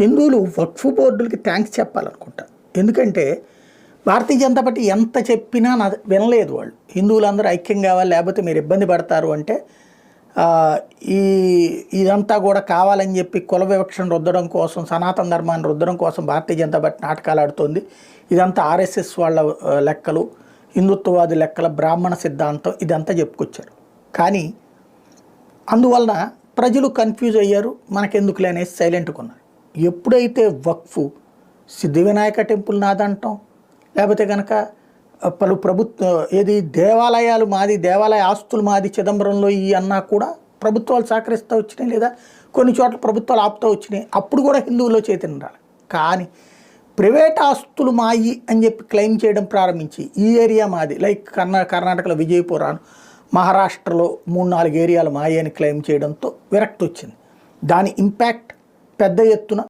హిందువులు వక్ఫ్ బోర్డులకి థ్యాంక్స్ చెప్పాలనుకుంటా. ఎందుకంటే భారతీయ జనతా పార్టీ ఎంత చెప్పినా వినలేదు వాళ్ళు. హిందువులందరూ ఐక్యం కావాలి, లేకపోతే మీరు ఇబ్బంది పడతారు అంటే ఈ ఇదంతా కూడా కావాలని చెప్పి కుల వివక్షను రుద్దడం కోసం, సనాతన ధర్మాన్ని రుద్దడం కోసం భారతీయ జనతా పార్టీ నాటకాలు ఆడుతోంది. ఇదంతా ఆర్ఎస్ఎస్ వాళ్ళ లెక్కలు, హిందుత్వవాది లెక్కల, బ్రాహ్మణ సిద్ధాంతం ఇదంతా చెప్పుకొచ్చారు. కానీ అందువలన ప్రజలు కన్ఫ్యూజ్ అయ్యారు, మనకెందుకులే అనేసి సైలెంట్గా ఉన్నారు. ఎప్పుడైతే వక్ఫ్ సిద్ధివినాయక టెంపుల్ నాదంటాం, లేకపోతే కనుక పలు ఏది దేవాలయాలు మాది, దేవాలయ ఆస్తులు మాది చిదంబరంలో ఈ అన్నా కూడా ప్రభుత్వాలు సహకరిస్తూ వచ్చినాయి, లేదా కొన్ని చోట్ల ప్రభుత్వాలు ఆపుతూ వచ్చినాయి. అప్పుడు కూడా హిందువుల్లో చైతన్యం రాలి. కానీ ప్రైవేట్ ఆస్తులు మాయి అని చెప్పి క్లెయిమ్ చేయడం ప్రారంభించి ఈ ఏరియా మాది, లైక్ కర్ణాటకలో విజయపురాను, మహారాష్ట్రలో 3-4 ఏరియాలు మాయి అని క్లెయిమ్ చేయడంతో విరక్తి వచ్చింది. దాని ఇంపాక్ట్ పెద్ద ఎత్తున